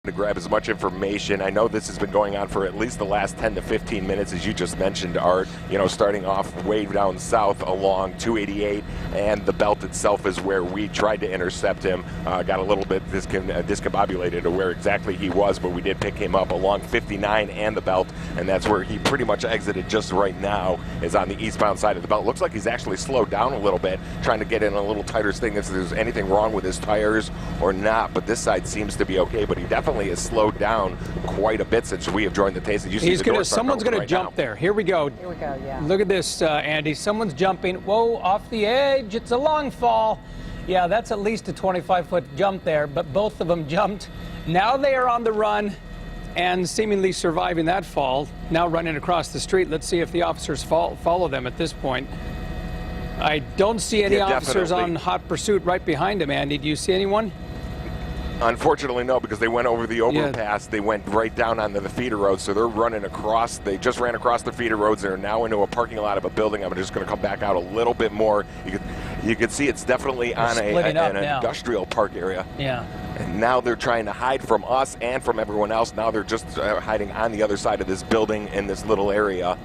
to grab as much information. I know this has been going on for at least the last 10 to 15 minutes, as you just mentioned, Art. You know, starting off way down south along 288, and the belt itself is where we tried to intercept him. Got a little bit discombobulated of where exactly he was, but we did pick him up along 59 and the belt, and that's where he pretty much exited just right now, is on the eastbound side of the belt. Looks like he's actually slowed down a little bit, trying to get in a little tighter thing if there's anything wrong with his tires or not, but this side seems to be okay, but he definitely has slowed down quite a bit since we have joined the taste. You see someone's going to jump there. Here we go. Here we go, yeah. Look at this, Andy. Someone's jumping. Whoa, off the edge. It's a long fall. Yeah, that's at least a 25-foot jump there, but both of them jumped. Now they are on the run and seemingly surviving that fall. Now running across the street. Let's see if the officers follow them at this point. I don't see any officers on hot pursuit right behind him, Andy. Do you see anyone? Unfortunately, no, because they went over the overpass. They went right down onto the feeder road, so they're running across. They just ran across the feeder roads. They're now into a parking lot of a building. I'm just going to come back out a little bit more. You can see it's definitely on an industrial park area. Yeah. And now they're trying to hide from us and from everyone else. Now they're just hiding on the other side of this building in this little area.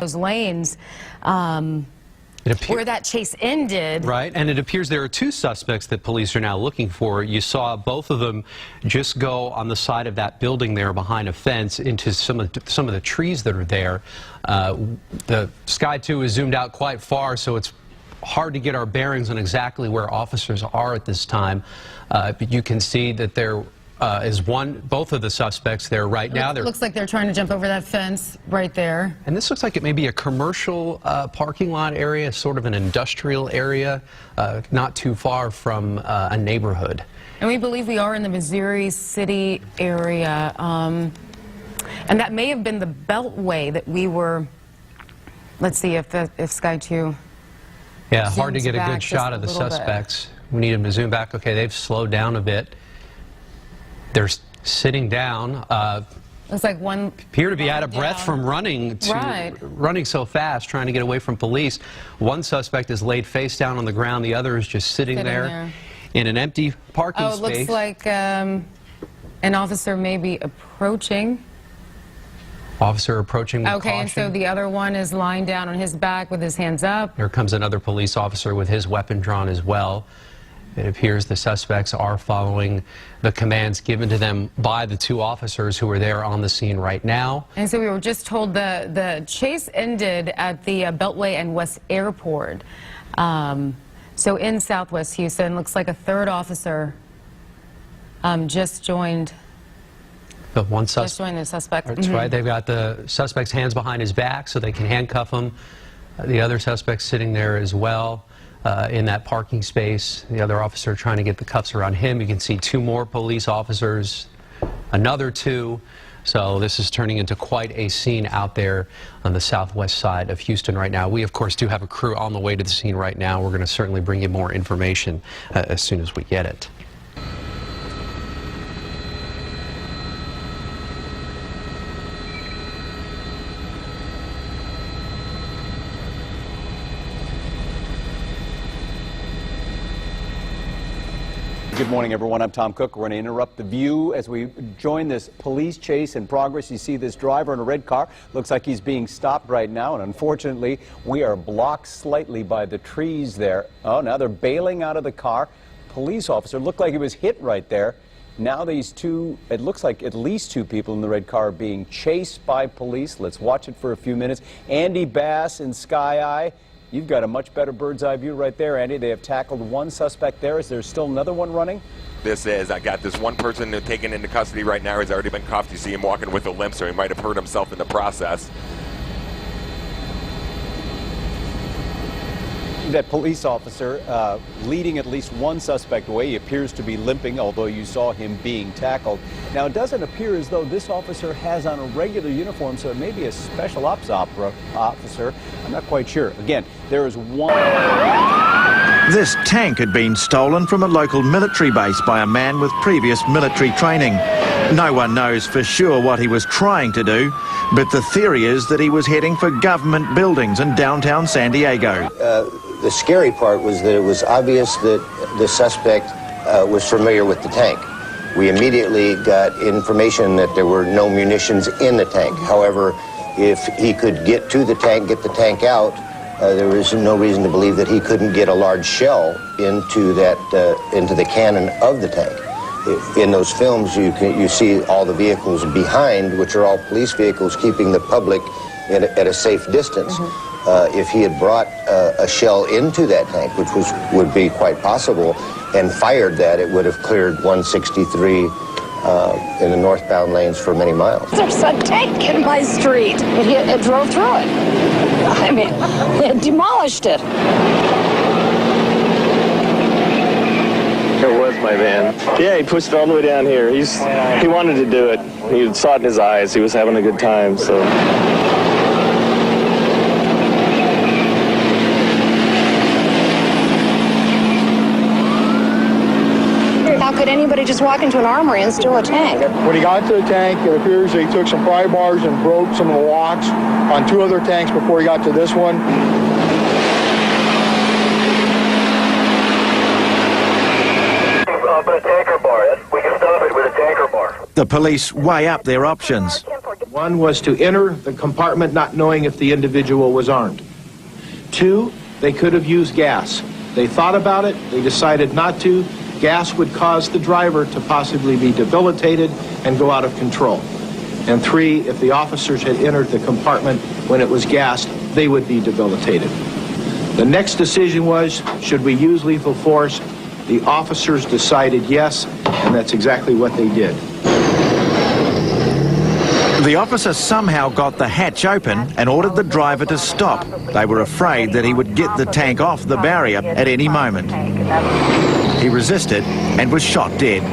Those lanes. Where that chase ended. Right, and it appears there are two suspects that police are now looking for. You saw both of them just go on the side of that building there behind a fence into some of the trees that are there. The Sky 2 is zoomed out quite far, so it's hard to get our bearings on exactly where officers are at this time. But you can see that there is both of the suspects there right now. Looks like they're trying to jump over that fence right there. And this looks like it may be a commercial parking lot area, sort of an industrial area, not too far from a neighborhood. And we believe we are in the Missouri City area. And that may have been the Beltway that we were, let's see if Sky 2 Yeah, hard to get a good shot of the suspects. We need them to zoom back. Okay, they've slowed down a bit. They're sitting down. Looks like one appear to be out of breath from running so fast, trying to get away from police. One suspect is laid face down on the ground. The other is just sitting there in an empty parking space. Oh, it looks like an officer may be approaching. Officer approaching with caution. And so the other one is lying down on his back with his hands up. Here comes another police officer with his weapon drawn as well. It appears the suspects are following the commands given to them by the two officers who are there on the scene right now. And so we were just told the chase ended at the Beltway and West Airport. So in Southwest Houston, looks like a third officer just joined. The one just joined the suspect. That's right. They've got the suspect's hands behind his back so they can handcuff him. The other suspect sitting there as well. In that parking space, the other officer trying to get the cuffs around him. You can see two more police officers, another two. So this is turning into quite a scene out there on the southwest side of Houston right now. We, of course, do have a crew on the way to the scene right now. We're going to certainly bring you more information as soon as we get it. Good morning, everyone. I'm Tom Cook. We're going to interrupt the view as we join this police chase in progress. You see this driver in a red car. Looks like he's being stopped right now, and unfortunately, we are blocked slightly by the trees there. Oh, now they're bailing out of the car. Police officer looked like he was hit right there. Now these two, it looks like at least two people in the red car are being chased by police. Let's watch it for a few minutes. Andy Bass in Sky Eye. You've got a much better bird's eye view right there, Andy. They have tackled one suspect there. Is there still another one running? I got this one person taken into custody right now. He's already been cuffed. You see him walking with a limp, so he might have hurt himself in the process. That police officer leading at least one suspect away. He appears to be limping, although you saw him being tackled. Now, it doesn't appear as though this officer has on a regular uniform, so it may be a special ops officer. I'm not quite sure. Again, there is one. This tank had been stolen from a local military base by a man with previous military training. No one knows for sure what he was trying to do, but the theory is that he was heading for government buildings in downtown San Diego. The scary part was that it was obvious that the suspect was familiar with the tank. We immediately got information that there were no munitions in the tank. However, if he could get to the tank, get the tank out, there is no reason to believe that he couldn't get a large shell into the cannon of the tank. In those films, you see all the vehicles behind, which are all police vehicles, keeping the public at a safe distance. If he had brought a shell into that tank, which would be quite possible, and fired that, it would have cleared 163 in the northbound lanes for many miles. There's a tank in my street. It drove through it. I mean, it demolished it. It was my van. Yeah, he pushed it all the way down here. He wanted to do it. He saw it in his eyes. He was having a good time, so. How could anybody just walk into an armory and steal a tank? When he got to the tank, it appears that he took some pry bars and broke some of the locks on 2 other tanks before he got to this one. Put a tanker bar. We can stop it with a tanker bar. The police weigh up their options. One was to enter the compartment not knowing if the individual was armed. 2, they could have used gas. They thought about it. They decided not to. Gas would cause the driver to possibly be debilitated and go out of control. And 3, if the officers had entered the compartment when it was gassed, they would be debilitated. The next decision was, should we use lethal force? The officers decided yes, and that's exactly what they did. The officer somehow got the hatch open and ordered the driver to stop. They were afraid that he would get the tank off the barrier at any moment. He resisted and was shot dead.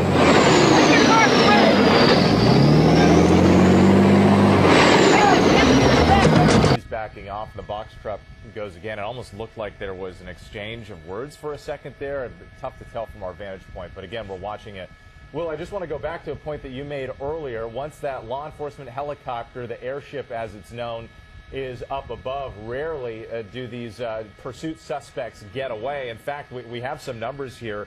He's backing off, the box truck goes again. It almost looked like there was an exchange of words for a second there. Tough to tell from our vantage point, but again, we're watching it. Will, I just want to go back to a point that you made earlier. Once that law enforcement helicopter, the airship as it's known, is up above, rarely do these pursuit suspects get away. In fact, we have some numbers here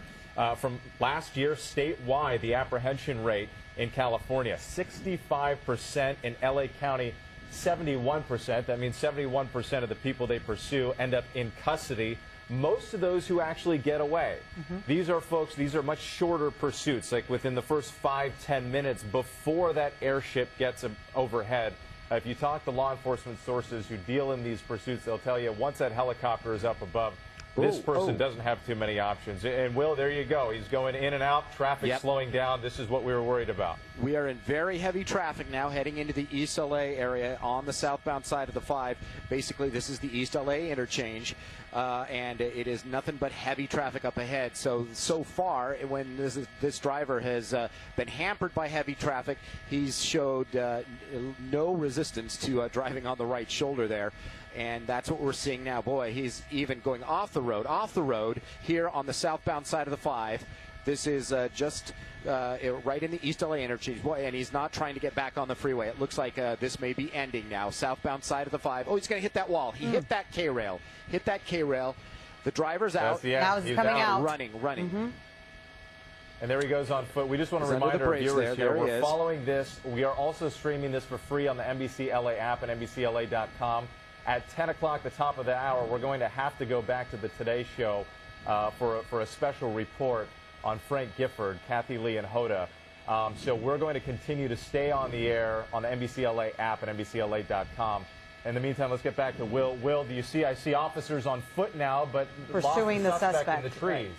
from last year statewide. The apprehension rate in California, 65%, in LA County, 71%. That means 71% of the people they pursue end up in custody. Most of those who actually get away, these are folks, these are much shorter pursuits, like within the first 5-10 minutes before that airship gets overhead. If you talk to law enforcement sources who deal in these pursuits, they'll tell you once that helicopter is up above, this person doesn't have too many options. And Will, there you go. He's going in and out, traffic slowing down. This is what we were worried about. We are in very heavy traffic now heading into the East LA area on the southbound side of the 5. Basically, this is the East LA interchange, and it is nothing but heavy traffic up ahead. So far, when this driver has been hampered by heavy traffic, he's showed no resistance to driving on the right shoulder there. And that's what we're seeing now. Boy, he's even going off the road here on the southbound side of the 5. This is just right in the East LA interchange. Boy, and he's not trying to get back on the freeway. It looks like this may be ending now. Southbound side of the 5. Oh, he's going to hit that wall. He hit that K-rail. Hit that K-rail. The driver's out. Now he's coming out. Running. And there he goes on foot. We just want to remind our viewers here, we're following this. We are also streaming this for free on the NBC LA app and NBCLA.com. At 10 o'clock, the top of the hour, we're going to have to go back to the Today Show for a special report on Frank Gifford, Kathy Lee, and Hoda. So we're going to continue to stay on the air on the NBC LA app and NBCLA.com. In the meantime, let's get back to Will. Will, do you see? I see officers on foot now, but pursuing the suspect in the trees. Right.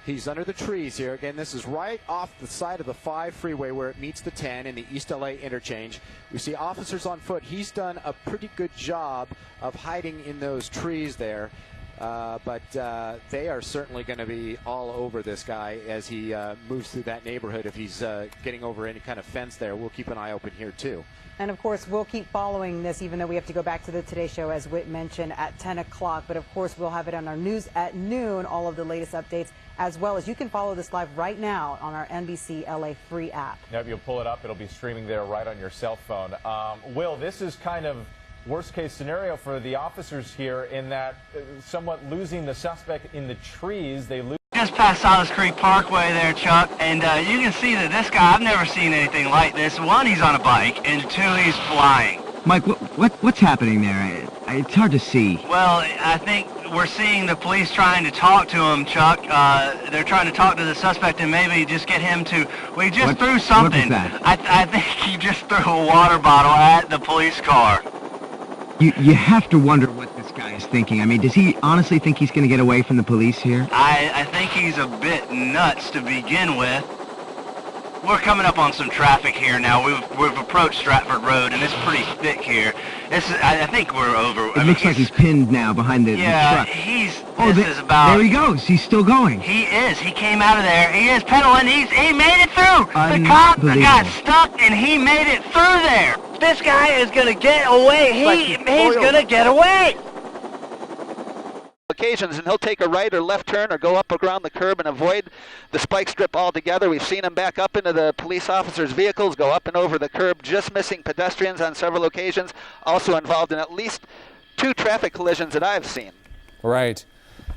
He's under the trees here. Again, this is right off the side of the 5 freeway where it meets the 10 in the East LA interchange. We see officers on foot. He's done a pretty good job of hiding in those trees there. But they are certainly going to be all over this guy as he moves through that neighborhood. If he's getting over any kind of fence there, we'll keep an eye open here, too. And, of course, we'll keep following this, even though we have to go back to the Today Show, as Whit mentioned, at 10 o'clock. But, of course, we'll have it on our news at noon, all of the latest updates, as well as you can follow this live right now on our NBC LA free app. Yep, you'll pull it up. It'll be streaming there right on your cell phone. Will, this is kind of worst-case scenario for the officers here in that somewhat losing the suspect in the trees. They lose just past Silas Creek Parkway there, Chuck, and you can see that this guy, I've never seen anything like this. One, he's on a bike, and two, he's flying. Mike, what's happening there? It's hard to see. Well, I think we're seeing the police trying to talk to him, Chuck. They're trying to talk to the suspect and maybe just get him to... Well, he just threw something. What was that? I think he just threw a water bottle at the police car. You have to wonder what this guy is thinking. I mean, does he honestly think he's going to get away from the police here? I think he's a bit nuts to begin with. We're coming up on some traffic here now. We've approached Stratford Road, and it's pretty thick here. I think we're over. It looks like he's pinned now behind the truck. Yeah, this is about... There he goes. He's still going. He is. He came out of there. He is pedaling. He made it through. The cop got stuck, and he made it through there. This guy is going to get away. He's going to get away. Occasions, and he'll take a right or left turn or go up around the curb and avoid the spike strip altogether. We've seen him back up into the police officers' vehicles, go up and over the curb, just missing pedestrians on several occasions, also involved in at least 2 traffic collisions that I've seen. Right.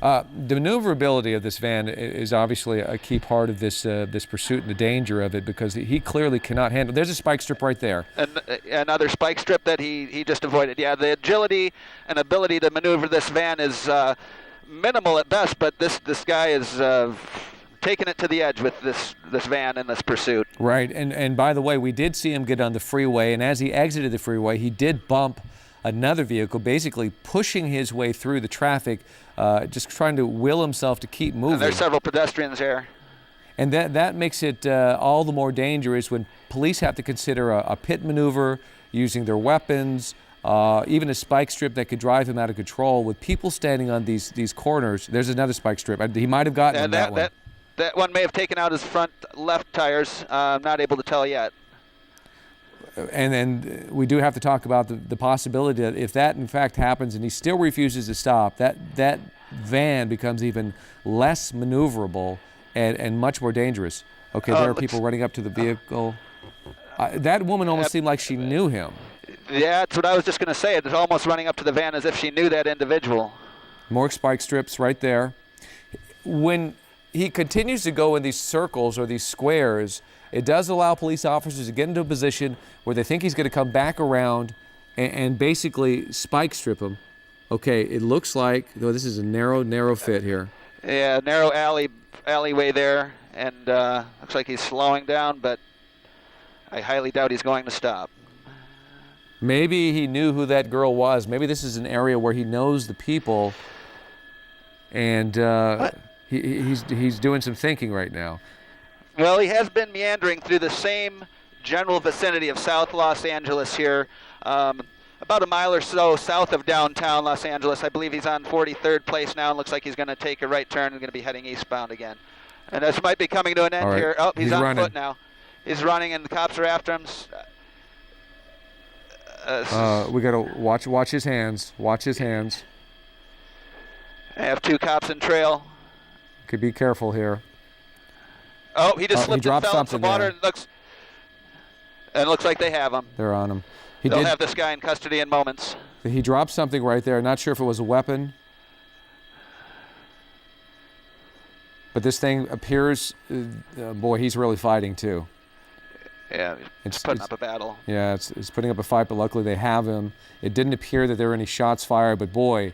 The maneuverability of this van is obviously a key part of this this pursuit and the danger of it, because he clearly cannot handle. There's a spike strip right there. And another spike strip that he just avoided. Yeah, the agility and ability to maneuver this van is minimal at best, but this guy is taking it to the edge with this van in this pursuit. Right, and by the way, we did see him get on the freeway, and as he exited the freeway, he did bump another vehicle, basically pushing his way through the traffic, just trying to will himself to keep moving. And there's several pedestrians here. And that makes it all the more dangerous when police have to consider a pit maneuver, using their weapons, even a spike strip that could drive him out of control. With people standing on these corners, there's another spike strip. He might have gotten that one. That one may have taken out his front left tires. I'm not able to tell yet. And then we do have to talk about the possibility that if that in fact happens and he still refuses to stop, that van becomes even less maneuverable and much more dangerous. Okay, there are people running up to the vehicle. That woman almost seemed like she knew him. Yeah, that's what I was just going to say. It's almost running up to the van as if she knew that individual. More spike strips right there. When he continues to go in these circles or these squares, it does allow police officers to get into a position where they think he's going to come back around and basically spike strip him. Okay, it looks like, though this is a narrow fit here. Yeah, narrow alleyway there, and looks like he's slowing down, but I highly doubt he's going to stop. Maybe he knew who that girl was. Maybe this is an area where he knows the people, and he's doing some thinking right now. Well, he has been meandering through the same general vicinity of South Los Angeles here, about a mile or so south of downtown Los Angeles. I believe he's on 43rd Place now, and looks like he's going to take a right turn and going to be heading eastbound again. And this might be coming to an end here. Oh, he's on foot now. He's running, and the cops are after him. We got to watch his hands. Watch his hands. I have 2 cops in trail. Could be careful here. Oh, he just slipped and fell in some water. There. And it looks like they have him. They're on him. They'll have this guy in custody in moments. He dropped something right there. Not sure if it was a weapon. But this thing appears, boy, he's really fighting too. Yeah, it's putting up a battle. Yeah, it's putting up a fight, but luckily they have him. It didn't appear that there were any shots fired, but boy,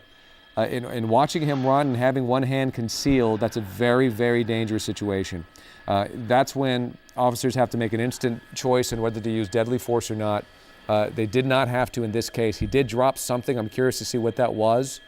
in watching him run and having one hand concealed, that's a very, very dangerous situation. That's when officers have to make an instant choice on whether to use deadly force or not. They did not have to in this case. He did drop something. I'm curious to see what that was.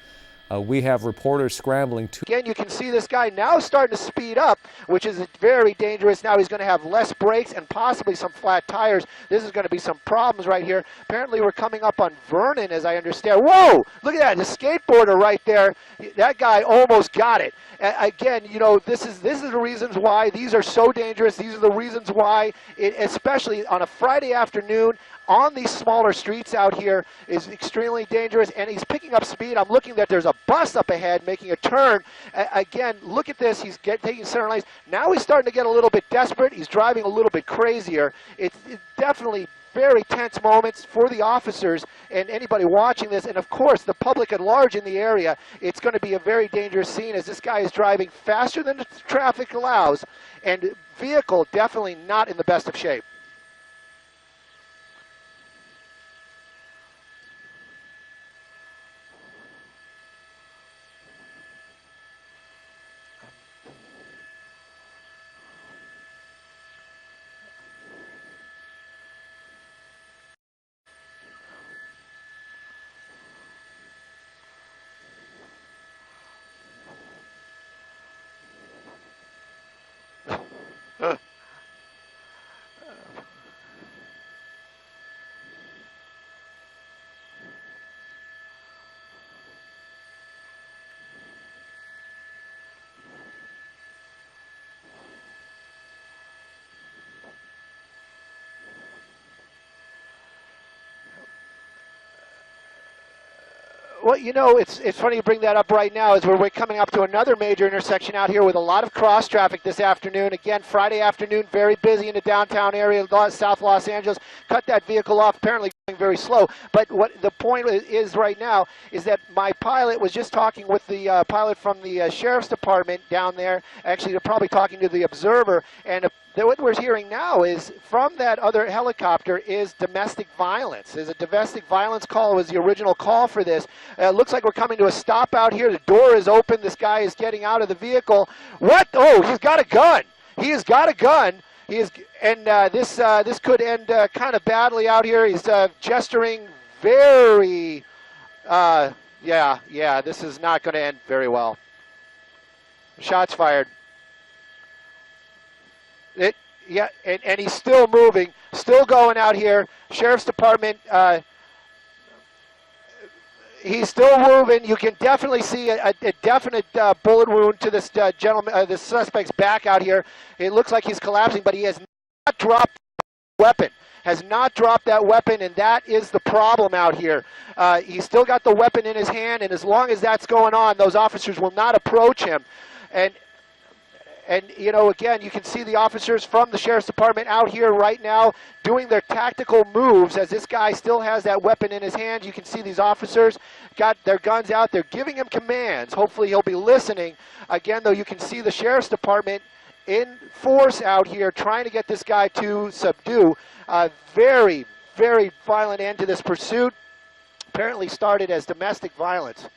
We have reporters scrambling to... Again, you can see this guy now starting to speed up, which is very dangerous. Now he's going to have less brakes and possibly some flat tires. This is going to be some problems right here. Apparently we're coming up on Vernon, as I understand. Whoa! Look at that, the skateboarder right there. That guy almost got it. Again, you know, this is the reasons why these are so dangerous. These are the reasons why, especially on a Friday afternoon, on these smaller streets out here, is extremely dangerous, and he's picking up speed. I'm looking that there's a bus up ahead, making a turn. Again, look at this. He's taking center lanes. Now he's starting to get a little bit desperate. He's driving a little bit crazier. It's definitely very tense moments for the officers and anybody watching this, and of course the public at large in the area. It's going to be a very dangerous scene as this guy is driving faster than the traffic allows, and vehicle definitely not in the best of shape. Well, you know, it's funny you bring that up right now as we're coming up to another major intersection out here with a lot of cross traffic this afternoon. Again, Friday afternoon, very busy in the downtown area, South Los Angeles. Cut that vehicle off, apparently going very slow. But what the point is right now is that my pilot was just talking with the pilot from the Sheriff's Department down there. Actually, they're probably talking to the Observer, and what we're hearing now is from that other helicopter is domestic violence. There's a domestic violence call. It was the original call for this. It looks like we're coming to a stop out here. The door is open. This guy is getting out of the vehicle. What? Oh, he's got a gun. He has got a gun. He is, and this could end kind of badly out here. He's gesturing very, yeah. This is not going to end very well. Shots fired. And he's still moving, still going out here. Sheriff's Department, he's still moving. You can definitely see a definite bullet wound to this gentleman, this suspect's back out here. It looks like he's collapsing, but he has not dropped the weapon. Has not dropped that weapon, and that is the problem out here. He's still got the weapon in his hand, and as long as that's going on, those officers will not approach him. And, you know, again, you can see the officers from the Sheriff's Department out here right now doing their tactical moves as this guy still has that weapon in his hand. You can see these officers got their guns out. They're giving him commands. Hopefully he'll be listening. Again, though, you can see the Sheriff's Department in force out here trying to get this guy to subdue. Very, very violent end to this pursuit. Apparently started as domestic violence.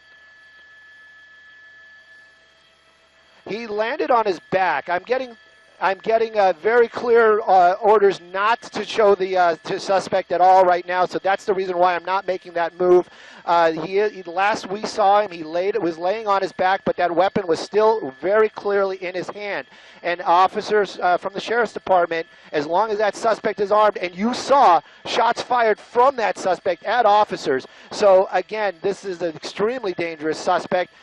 He landed on his back. I'm getting very clear orders not to show the suspect at all right now, so that's the reason why I'm not making that move. Last we saw him, he was laying on his back, but that weapon was still very clearly in his hand. And officers from the Sheriff's Department, as long as that suspect is armed, and you saw shots fired from that suspect at officers. So again, this is an extremely dangerous suspect.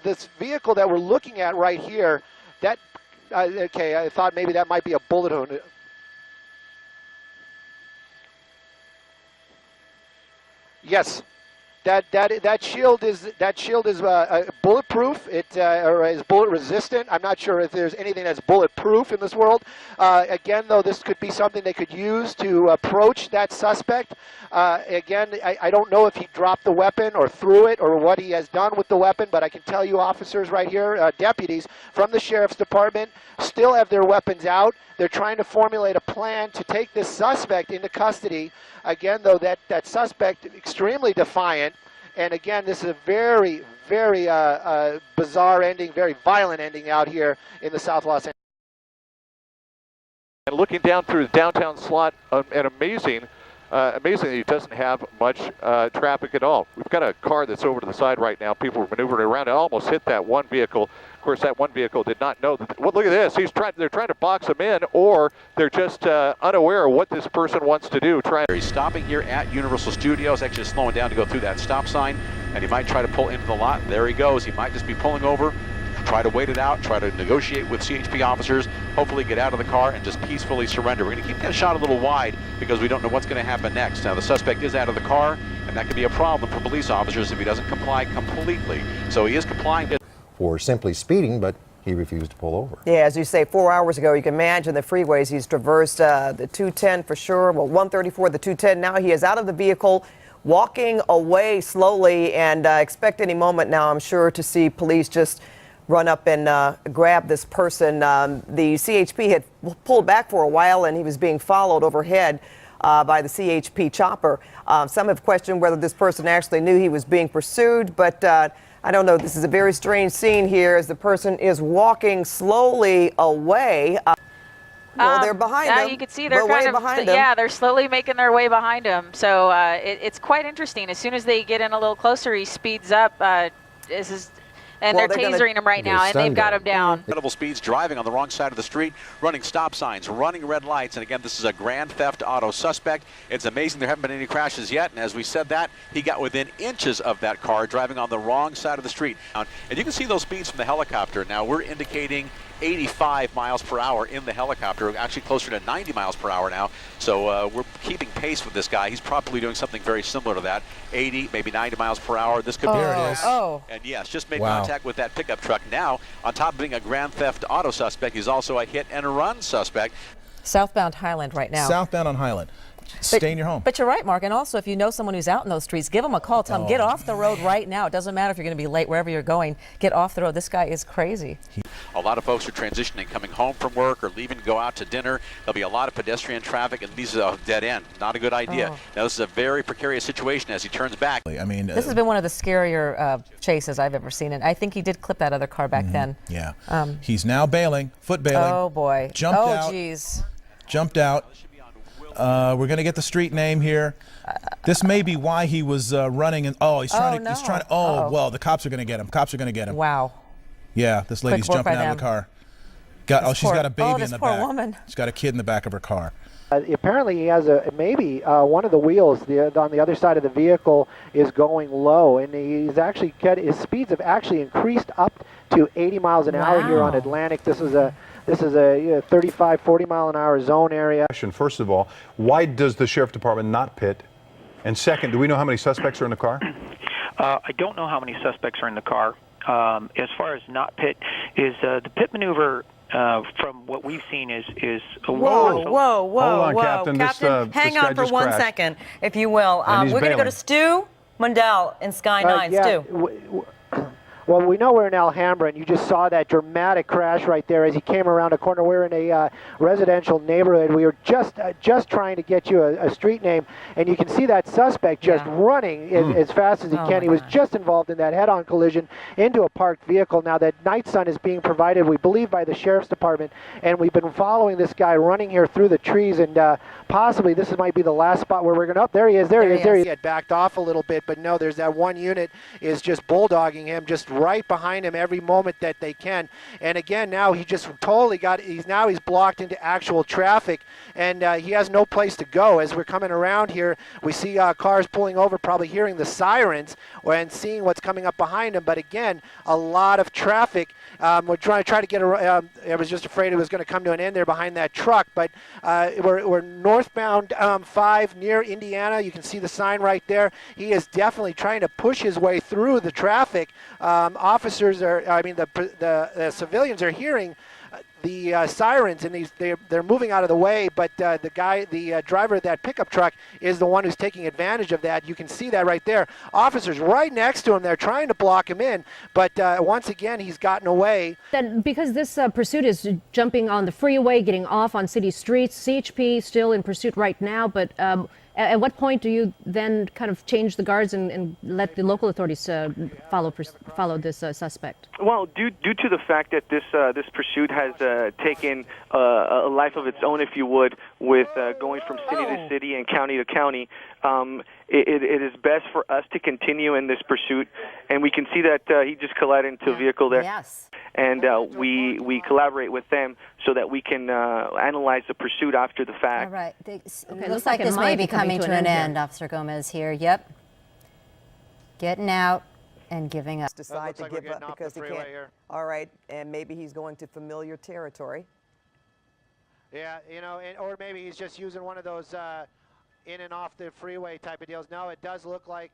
This vehicle that we're looking at right here, that okay, I thought maybe that might be a bullet wound. Yes, that shield is bulletproof. Or is bullet resistant. I'm not sure if there's anything that's bulletproof in this world. Again, though, this could be something they could use to approach that suspect. Again, I don't know if he dropped the weapon or threw it or what he has done with the weapon, but I can tell you officers right here, deputies from the Sheriff's Department, still have their weapons out. They're trying to formulate a plan to take this suspect into custody. Again, though, that suspect extremely defiant. And again, this is a very, very bizarre ending, very violent ending out here in the South Los Angeles. And looking down through the downtown slot, and amazingly, it doesn't have much traffic at all. We've got a car that's over to the side right now. People are maneuvering around. It almost hit that one vehicle. Of course, that one vehicle did not know that. Well, look at this. They're trying to box him in, or they're just unaware of what this person wants to do. He's stopping here at Universal Studios, actually slowing down to go through that stop sign, and he might try to pull into the lot. There he goes. He might just be pulling over, try to wait it out, try to negotiate with CHP officers, hopefully get out of the car and just peacefully surrender. We're going to keep that shot a little wide because we don't know what's going to happen next. Now, the suspect is out of the car, and and that could be a problem for police officers if he doesn't comply completely. So he is complying for simply speeding, but he refused to pull over. Yeah, as you say, 4 hours ago, you can imagine the freeways he's traversed, the 210 for sure, well, 134, the 210. Now he is out of the vehicle, walking away slowly, and expect any moment now, I'm sure, to see police just run up and grab this person. The CHP had pulled back for a while, and he was being followed overhead by the CHP chopper. Some have questioned whether this person actually knew he was being pursued, but I don't know. This is a very strange scene here as the person is walking slowly away. Well, they're behind him. You can see they're kind of behind him. Yeah, they're slowly making their way behind him. So it's quite interesting. As soon as they get in a little closer, he speeds up. And they're tasering him right now, and they've got him down. Incredible speeds, driving on the wrong side of the street, running stop signs, running red lights. And again, this is a grand theft auto suspect. It's amazing there haven't been any crashes yet. And as we said that, he got within inches of that car, driving on the wrong side of the street. And you can see those speeds from the helicopter. Now, we're indicating 85 miles per hour in the helicopter, actually closer to 90 miles per hour now. So we're keeping pace with this guy. He's probably doing something very similar to that, 80, maybe 90 miles per hour. This could be. There it is. And yes, just made contact with that pickup truck. Now, on top of being a grand theft auto suspect, he's also a hit and run suspect. Southbound Highland right now. Southbound on Highland. Stay in your home. But you're right, Mark. And also, if you know someone who's out in those streets, give them a call. Tell them, get off the road right now. It doesn't matter if you're going to be late wherever you're going. Get off the road. This guy is crazy. A lot of folks are transitioning, coming home from work or leaving to go out to dinner. There'll be a lot of pedestrian traffic, and these are a dead end. Not a good idea. Now, this is a very precarious situation as he turns back. I mean, this has been one of the scarier chases I've ever seen, and I think he did clip that other car back then. Yeah. He's now bailing, foot bailing. Oh, boy. Jumped out. Oh, geez. Jumped out. We're going to get the street name here. This may be why he was running. And he's trying to. Well, the cops are going to get him. Cops are going to get him. Wow. Yeah, this lady's jumping out of the car. She's got a baby in the back. Woman. She's got a kid in the back of her car. Apparently, he has maybe one of the wheels on the other side of the vehicle is going low, and his speeds have actually increased up to 80 miles an hour here on Atlantic. This is a 35, 40 mile an hour zone area. First of all, why does the sheriff department not pit? And second, do we know how many suspects are in the car? I don't know how many suspects are in the car. As far as not pit, is the pit maneuver from what we've seen is whoa. Hold on, Captain. Hang on for 1 second, if you will. We're going to go to Stu Mundell in Sky 9. Stu. Well, we know we're in Alhambra, and you just saw that dramatic crash right there as he came around a corner. We're in a residential neighborhood. We were just trying to get you a street name, and you can see that suspect just running as fast as he can. He was just involved in that head-on collision into a parked vehicle. Now, that night sun is being provided, we believe, by the sheriff's department, and we've been following this guy running here through the trees, and possibly this might be the last spot where we're going to. There he is. He had backed off a little bit, but no, there's that one unit is just bulldogging him, just right behind him every moment that they can. And again, now he just totally he's blocked into actual traffic, and he has no place to go. As we're coming around here, we see cars pulling over, probably hearing the sirens and seeing what's coming up behind him. But again, a lot of traffic. We're trying to get around. I was just afraid it was going to come to an end there behind that truck, but we're northbound 5 near Indiana. You can see the sign right there. He is definitely trying to push his way through the traffic. The civilians are hearing the sirens, and they're moving out of the way, but the driver of that pickup truck is the one who's taking advantage of that. You can see that right there. Officers right next to him, they're trying to block him in, but once again, he's gotten away. Then, because this pursuit is jumping on the freeway, getting off on city streets, CHP still in pursuit right now, but at what point do you then kind of change the guards and let the local authorities follow this suspect? Well, due to the fact that this pursuit has taken a life of its own, if you would, with going from city to city and county to county, it is best for us to continue in this pursuit. And we can see that he just collided into a vehicle there. Yes. And we collaborate with them so that we can analyze the pursuit after the fact. All right. It looks like this may be coming to an end, Officer Gomez here. Yep. Getting out and giving up. Decide to give up because he can't. All right, and maybe he's going to familiar territory. Yeah, or maybe he's just using one of those in and off the freeway type of deals. No, it does look like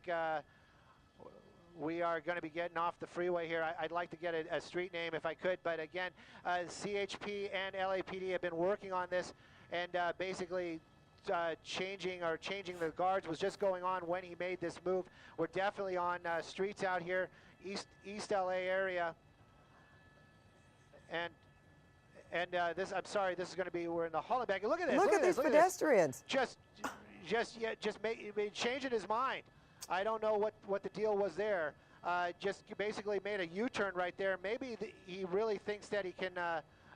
we are going to be getting off the freeway here. I'd like to get a street name if I could, but again, CHP and LAPD have been working on this, and basically changing the guards was just going on when he made this move. We're definitely on streets out here, East LA area, and this, I'm sorry, this is going to be, we're in the Hollenbeck. Look at this. Look at these pedestrians. Just changing his mind. I don't know what the deal was there. Just basically made a U-turn right there. Maybe he really thinks that he can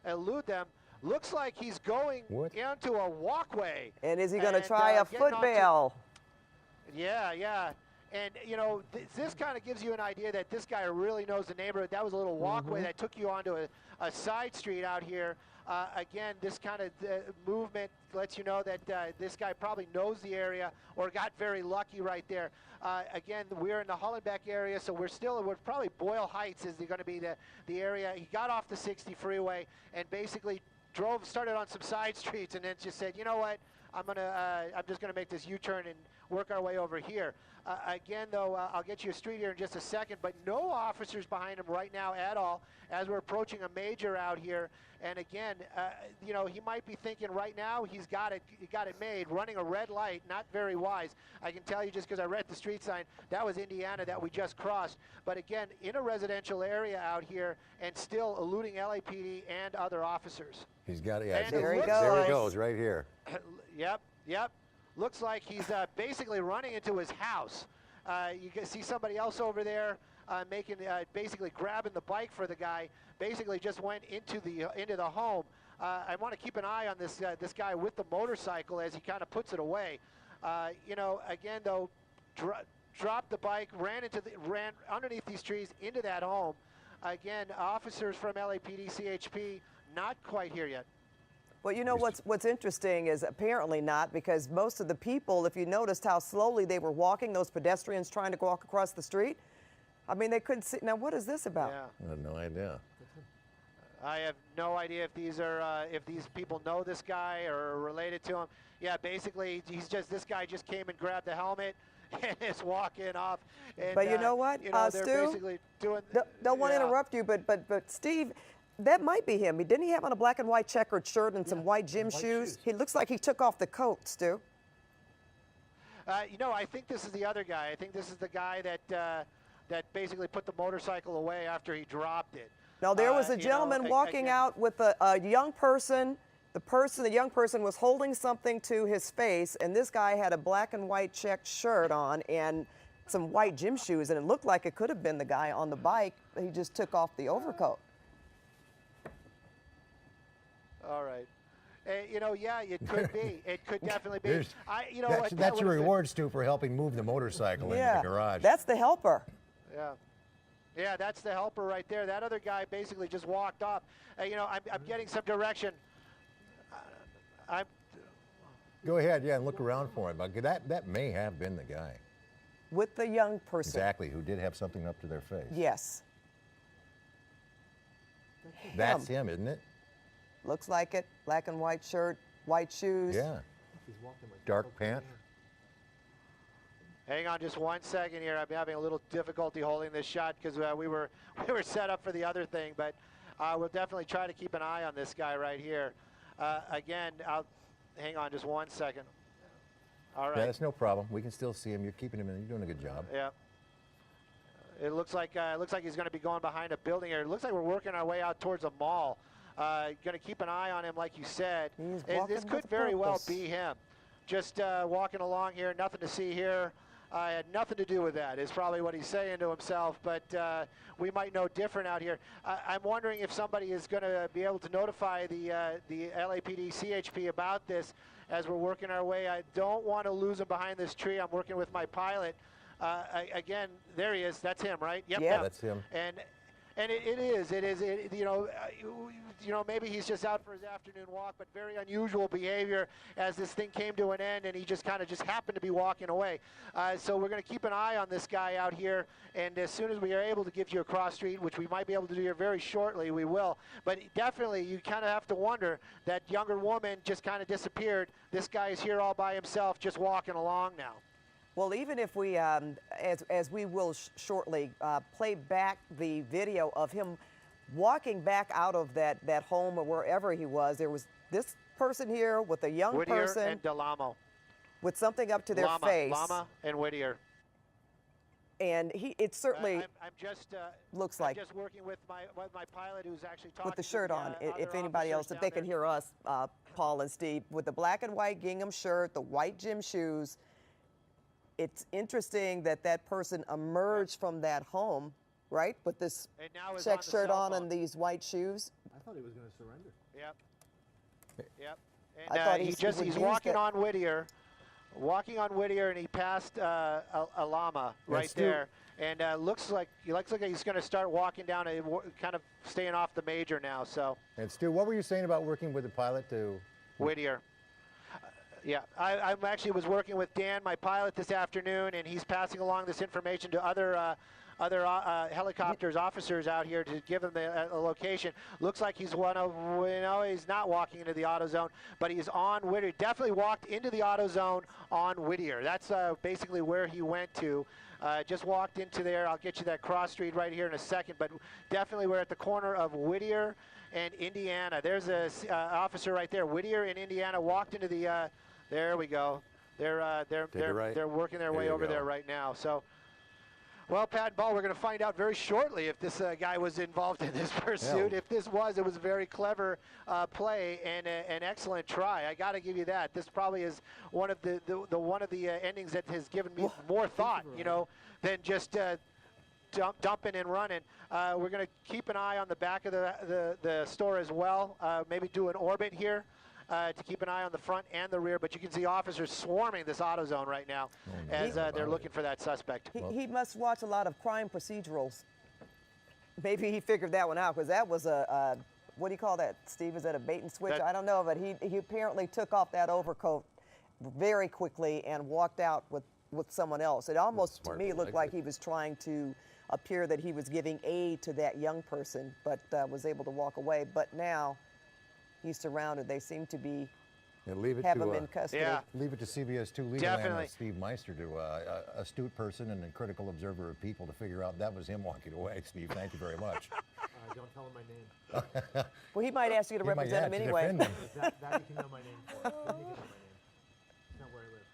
elude them. Looks like he's going into a walkway. And is he going to try a foot bail? Yeah. And, you know, this kind of gives you an idea that this guy really knows the neighborhood. That was a little walkway that took you onto a side street out here. Again, this kind of movement lets you know that this guy probably knows the area or got very lucky right there. Again, we're in the Hollenbeck area, so we're probably Boyle Heights is going to be the area. He got off the 60 freeway and basically started on some side streets, and then just said, you know what, I'm just gonna make this U-turn and work our way over here. Again, though, I'll get you a street here in just a second, but no officers behind him right now at all as we're approaching a major out here. And again, you know, he might be thinking right now he got it made, running a red light, not very wise. I can tell you just because I read the street sign, that was Indiana that we just crossed. But again, in a residential area out here and still eluding LAPD and other officers. He's got it. Yeah, there he goes. There he goes, right here. Yep. Looks like he's basically running into his house. You can see somebody else over there basically grabbing the bike for the guy. Basically just went into the home. I want to keep an eye on this guy with the motorcycle as he kind of puts it away. You know, again though, dropped the bike, ran underneath these trees into that home. Again, officers from LAPD, CHP, not quite here yet. Well, you know what's interesting is apparently not, because most of the people, if you noticed how slowly they were walking, those pedestrians trying to walk across the street, I mean, they couldn't see. Now, what is this about? Yeah. I have no idea. I have no idea if these people know this guy or are related to him. Yeah, basically, this guy just came and grabbed the helmet and is walking off. And, but you know what, you know, they're Stu? basically doing. Don't want to interrupt you, but Steve, that might be him. Didn't he have on a black and white checkered shirt and some white gym shoes? He looks like he took off the coat, Stu. You know, I think this is the other guy. I think this is the guy that basically put the motorcycle away after he dropped it. Now, there was a gentleman walking out with a young person. The young person was holding something to his face, and this guy had a black and white checked shirt on and some white gym shoes, and it looked like it could have been the guy on the bike. He just took off the overcoat. All right. You know, yeah, it could be. It could definitely be. That's your reward, Stu, for helping move the motorcycle into the garage. That's the helper. Yeah, that's the helper right there. That other guy basically just walked off. You know, I'm getting some direction. Go ahead, and look around for him. That may have been the guy. With the young person. Exactly, who did have something up to their face. Yes. That's him, isn't it? Looks like it. Black and white shirt, white shoes. Yeah. Dark pants. Hang on just 1 second here. I'm having a little difficulty holding this shot because we were set up for the other thing, but we'll definitely try to keep an eye on this guy right here. Again, hang on just 1 second. All right. Yeah, that's no problem. We can still see him. You're keeping him in. You're doing a good job. Yeah. It looks like he's going to be going behind a building here. It looks like we're working our way out towards a mall. Going to keep an eye on him, like you said. This could very well be him. Just walking along here, nothing to see here. I had nothing to do with that, is probably what he's saying to himself, but we might know different out here. I'm wondering if somebody is going to be able to notify the LAPD CHP about this as we're working our way. I don't want to lose him behind this tree. I'm working with my pilot. Again, there he is. That's him, right? Yep. Yeah, that's him. And And it is, you know, maybe he's just out for his afternoon walk, but very unusual behavior as this thing came to an end and he just kind of happened to be walking away. So we're going to keep an eye on this guy out here, and as soon as we are able to give you a cross street, which we might be able to do here very shortly, we will. But definitely, you kind of have to wonder, that younger woman just kind of disappeared. This guy is here all by himself, just walking along now. Well, even if we, as we will shortly, play back the video of him walking back out of that home or wherever he was, there was this person here with a young Whittier person and DeLamo. With something up to their face. Lama and Whittier. And it certainly looks like. I'm just working with my pilot, who's actually talking with the shirt to on. If anybody else, if they can hear us, Paul and Steve, with the black and white gingham shirt, the white gym shoes. It's interesting that that person emerged from that home, right, with this check shirt on and these white shoes. I thought he was going to surrender. Yep. And he's walking on Whittier. Walking on Whittier, and he passed Alama right there, and looks like he's going to start walking down, and kind of staying off the major now. So. And Stu, what were you saying about working with the pilot to Whittier? Yeah, I actually was working with Dan, my pilot, this afternoon, and he's passing along this information to other helicopters, officers out here to give them the location. Looks like he's he's not walking into the auto zone, but he's on Whittier. Definitely walked into the auto zone on Whittier. That's basically where he went to. Just walked into there. I'll get you that cross street right here in a second, but definitely we're at the corner of Whittier and Indiana. There's a officer right there. Whittier and Indiana walked into the. There we go. They're working their way over there right now. So. Well, Pat and Ball, we're going to find out very shortly if this guy was involved in this pursuit. Yeah. If this was, it was a very clever play and an excellent try. I got to give you that. This probably is one of the endings that has given me more thought, than just dumping and running. We're going to keep an eye on the back of the store as well. Maybe do an orbit here. To keep an eye on the front and the rear, but you can see officers swarming this auto zone right now as they're looking for that suspect. He must watch a lot of crime procedurals. Maybe he figured that one out, because that was what do you call that, Steve? Is that a bait and switch? I don't know, but he apparently took off that overcoat very quickly and walked out with someone else. It almost, to me, looked like he was trying to appear that he was giving aid to that young person, but was able to walk away. But now he's surrounded. They seem to be him in custody. Yeah. Leave it to CBS 2 legal analyst Steve Meister, to astute person and a critical observer of people, to figure out that was him walking away. Steve, thank you very much. Don't tell him my name. Well, he might ask you to represent him anyway. That you can know my name for. Then you can know my name. It's not where I live.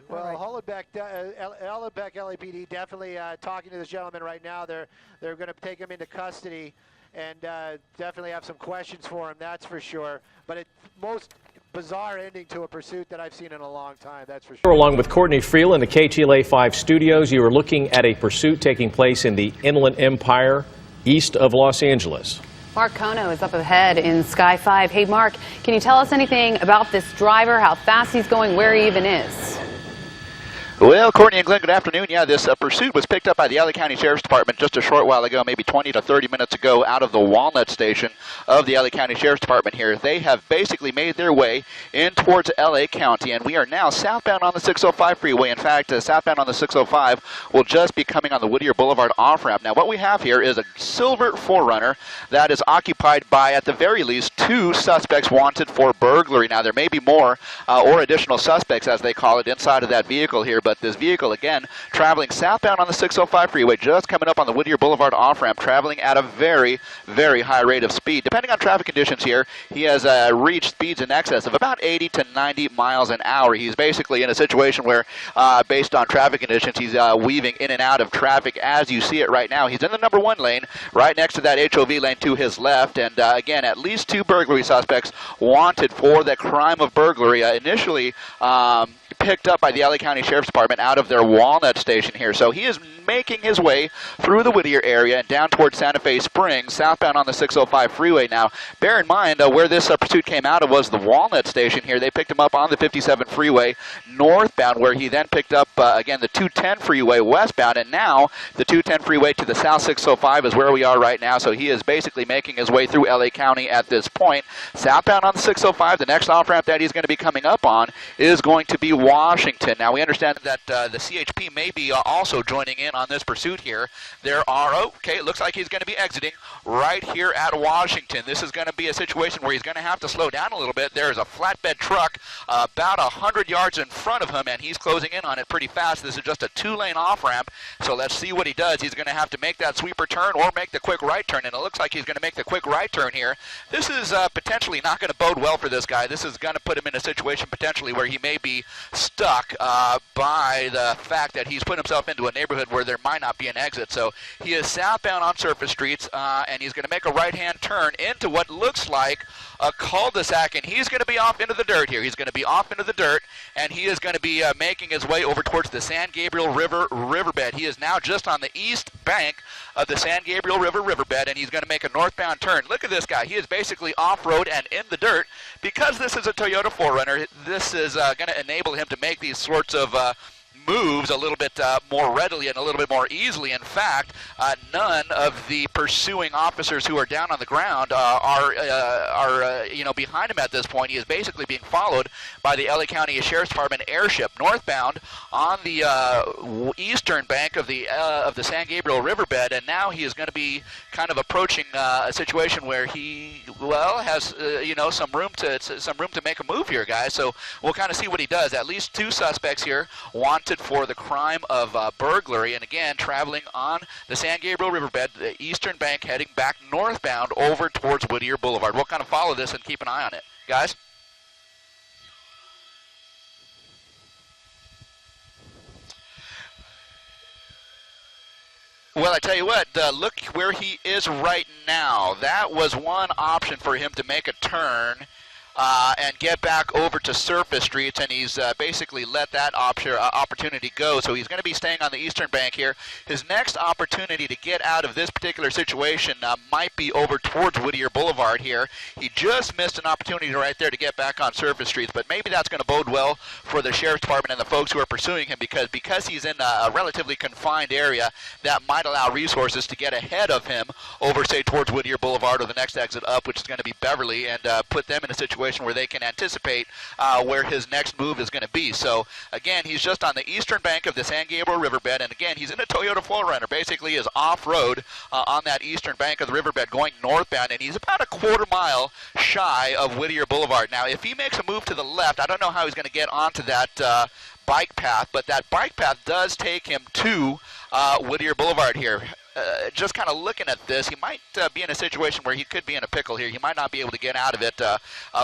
Well, Hollenbeck LAPD definitely talking to this gentleman right now. They're going to take him into custody and definitely have some questions for him, that's for sure. But it's most bizarre ending to a pursuit that I've seen in a long time, that's for sure. Along with Courtney Friel in the KTLA 5 studios, you are looking at a pursuit taking place in the Inland Empire east of Los Angeles. Mark Kono is up ahead in Sky 5. Hey, Mark, can you tell us anything about this driver, how fast he's going, where he even is? Well, Courtney and Glenn, good afternoon. Yeah, this pursuit was picked up by the LA County Sheriff's Department just a short while ago, maybe 20 to 30 minutes ago, out of the Walnut Station of the LA County Sheriff's Department here. They have basically made their way in towards LA County, and we are now southbound on the 605 freeway. In fact, southbound on the 605 will just be coming on the Whittier Boulevard off-ramp. Now, what we have here is a silver 4Runner that is occupied by, at the very least, 2 suspects wanted for burglary. Now, there may be more or additional suspects, as they call it, inside of that vehicle here. But this vehicle, again, traveling southbound on the 605 freeway, just coming up on the Whittier Boulevard off-ramp, traveling at a very, very high rate of speed. Depending on traffic conditions here, he has reached speeds in excess of about 80 to 90 miles an hour. He's basically in a situation where, based on traffic conditions, he's weaving in and out of traffic as you see it right now. He's in the number 1 lane, right next to that HOV lane to his left. And again, at least 2 burglary suspects wanted for the crime of burglary. Initially picked up by the LA County Sheriff's Department Department out of their Walnut station here. So he is making his way through the Whittier area and down towards Santa Fe Springs, southbound on the 605 freeway. Now, bear in mind where this pursuit came out of was the Walnut station here. They picked him up on the 57 freeway northbound, where he then picked up, again, the 210 freeway westbound, and now the 210 freeway to the south 605 is where we are right now. So he is basically making his way through LA County at this point. Southbound on the 605, the next off-ramp that he's going to be coming up on is going to be Washington. Now, we understand that the CHP may be also joining in on this pursuit here. There are, okay, it looks like he's going to be exiting right here at Washington. This is going to be a situation where he's going to have to slow down a little bit. There's a flatbed truck about 100 yards in front of him, and he's closing in on it pretty fast. This is just a two-lane off-ramp, so let's see what he does. He's going to have to make that sweeper turn or make the quick right turn, and it looks like he's going to make the quick right turn here. This is potentially not going to bode well for this guy. This is going to put him in a situation potentially where he may be stuck by the fact that he's put himself into a neighborhood where there might not be an exit. So he is southbound on surface streets, and he's going to make a right-hand turn into what looks like a cul-de-sac, and he's going to be off into the dirt here. He's going to be off into the dirt, and he is going to be making his way over towards the San Gabriel River riverbed. He is now just on the east bank of the San Gabriel River riverbed, and he's going to make a northbound turn. Look at this guy. He is basically off-road and in the dirt. Because this is a Toyota 4Runner, this is going to enable him to make these sorts of moves a little bit more readily and a little bit more easily. In fact, none of the pursuing officers who are down on the ground are behind him at this point. He is basically being followed by the LA County Sheriff's Department airship northbound on the eastern bank of the San Gabriel riverbed, and now he is going to be kind of approaching a situation where he has some room to make a move here, guys. So we'll kind of see what he does. At least two suspects here wanted for the crime of burglary, and again traveling on the San Gabriel riverbed, the eastern bank, heading back northbound over towards Whittier Boulevard. We'll kind of follow this and keep an eye on it, guys. Well, I tell you what, look where he is right now. That was one option for him to make a turn and get back over to surface streets, and he's basically let that opportunity go. So he's going to be staying on the eastern bank here. His next opportunity to get out of this particular situation might be over towards Whittier Boulevard here. He just missed an opportunity right there to get back on surface streets, but maybe that's going to bode well for the Sheriff's Department and the folks who are pursuing him, because he's in a relatively confined area, that might allow resources to get ahead of him over, say, towards Whittier Boulevard or the next exit up, which is going to be Beverly, and put them in a situation where they can anticipate where his next move is going to be. So again, he's just on the eastern bank of the San Gabriel riverbed, and again, he's in a Toyota 4Runner, basically is off-road on that eastern bank of the riverbed going northbound, and he's about a quarter mile shy of Whittier Boulevard. Now, if he makes a move to the left, I don't know how he's going to get onto that bike path, but that bike path does take him to Whittier Boulevard here. Just kind of looking at this, he might be in a situation where he could be in a pickle here. He might not be able to get out of it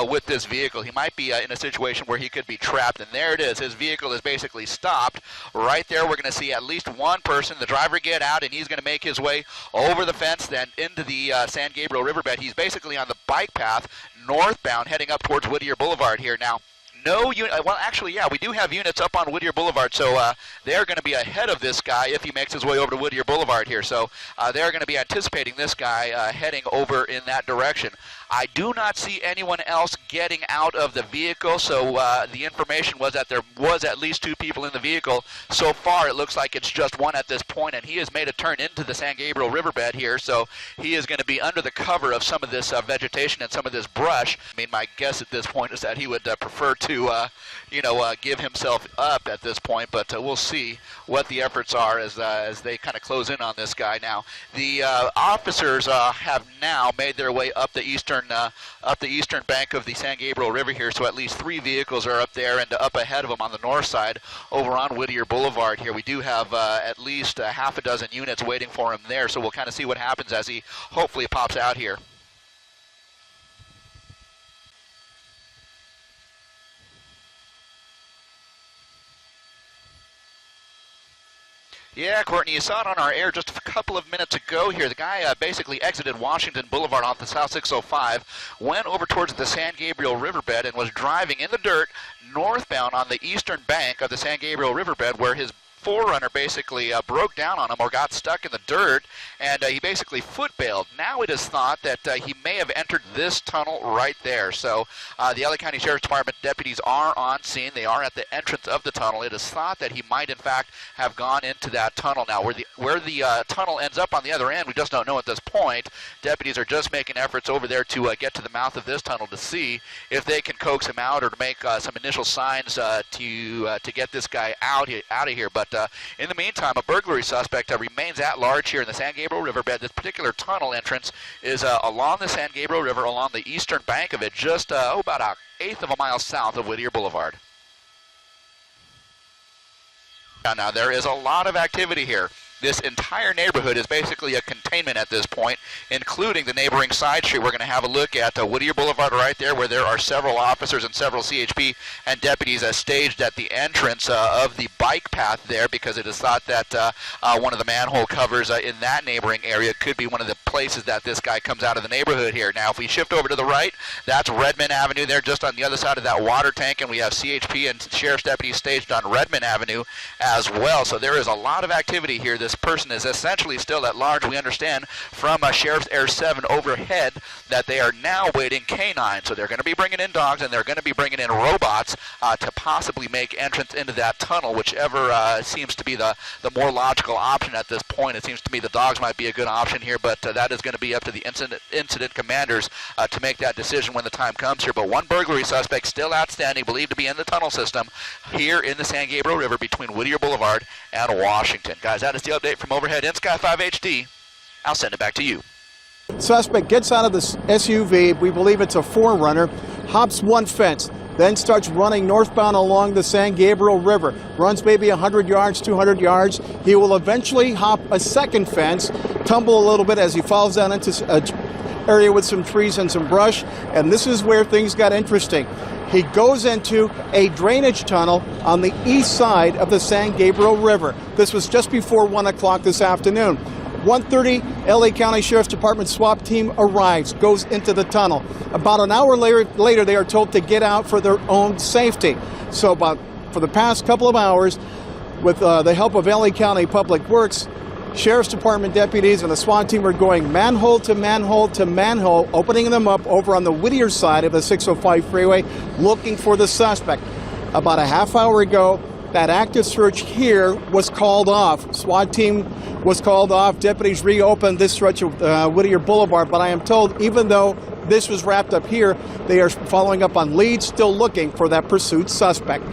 with this vehicle. He might be in a situation where he could be trapped, and there it is. His vehicle is basically stopped. Right there, we're going to see at least one person, the driver, get out, and he's going to make his way over the fence, then into the San Gabriel riverbed. He's basically on the bike path northbound, heading up towards Whittier Boulevard here. Now, no unit. Well, actually, yeah, we do have units up on Whittier Boulevard, so they're going to be ahead of this guy if he makes his way over to Whittier Boulevard here. So they're going to be anticipating this guy heading over in that direction. I do not see anyone else getting out of the vehicle, so the information was that there was at least two people in the vehicle. So far, it looks like it's just one at this point, and he has made a turn into the San Gabriel riverbed here, so he is going to be under the cover of some of this vegetation and some of this brush. I mean, my guess at this point is that he would prefer to give himself up at this point, but we'll see what the efforts are as they kind of close in on this guy now. The officers have now made their way up the eastern bank of the San Gabriel River here, so at least three vehicles are up there, and up ahead of them on the north side over on Whittier Boulevard here. We do have at least half a dozen units waiting for him there, so we'll kind of see what happens as he hopefully pops out here. Yeah, Courtney, you saw it on our air just a couple of minutes ago here. The guy basically exited Washington Boulevard off the South 605, went over towards the San Gabriel Riverbed, and was driving in the dirt northbound on the eastern bank of the San Gabriel Riverbed, where his forerunner basically broke down on him or got stuck in the dirt, and he basically foot bailed. Now it is thought that he may have entered this tunnel right there. So the LA County Sheriff's Department deputies are on scene. They are at the entrance of the tunnel. It is thought that he might in fact have gone into that tunnel. Now where the tunnel ends up on the other end, we just don't know at this point. Deputies are just making efforts over there to get to the mouth of this tunnel to see if they can coax him out or to make some initial signs to get this guy out of here. But in the meantime, a burglary suspect remains at large here in the San Gabriel Riverbed. This particular tunnel entrance is along the San Gabriel River, along the eastern bank of it, just about an eighth of a mile south of Whittier Boulevard. Now there is a lot of activity here. This entire neighborhood is basically a containment at this point, including the neighboring side street. We're going to have a look at Whittier Boulevard right there, where there are several officers and several CHP and deputies staged at the entrance of the bike path there, because it is thought that one of the manhole covers in that neighboring area could be one of the places that this guy comes out of the neighborhood here. Now, if we shift over to the right, that's Redmond Avenue there, just on the other side of that water tank, and we have CHP and sheriff's deputies staged on Redmond Avenue as well. So there is a lot of activity here. This person is essentially still at large. We understand from Sheriff's Air 7 overhead that they are now waiting canines. So they're going to be bringing in dogs, and they're going to be bringing in robots to possibly make entrance into that tunnel, whichever seems to be the more logical option at this point. It seems to me the dogs might be a good option here, but that is going to be up to the incident commanders to make that decision when the time comes here. But one burglary suspect still outstanding, believed to be in the tunnel system here in the San Gabriel River between Whittier Boulevard and Washington. Guys, that is the update from overhead in Sky 5 HD. I'll send it back to you. Suspect gets out of the SUV, we believe it's a 4Runner, hops one fence, then starts running northbound along the San Gabriel River. Runs maybe 100 yards, 200 yards. He will eventually hop a second fence, tumble a little bit as he falls down into an area with some trees and some brush, and this is where things got interesting. He goes into a drainage tunnel on the east side of the San Gabriel River. This was just before 1 o'clock this afternoon. 1:30, LA County Sheriff's Department SWAT team arrives, goes into the tunnel. About an hour later, they are told to get out for their own safety. So for the past couple of hours, with the help of LA County Public Works, Sheriff's Department deputies and the SWAT team are going manhole to manhole to manhole, opening them up over on the Whittier side of the 605 freeway, looking for the suspect. About a half hour ago, that active search here was called off. SWAT team was called off. Deputies reopened this stretch of Whittier Boulevard, but I am told even though this was wrapped up here, they are following up on leads, still looking for that pursued suspect.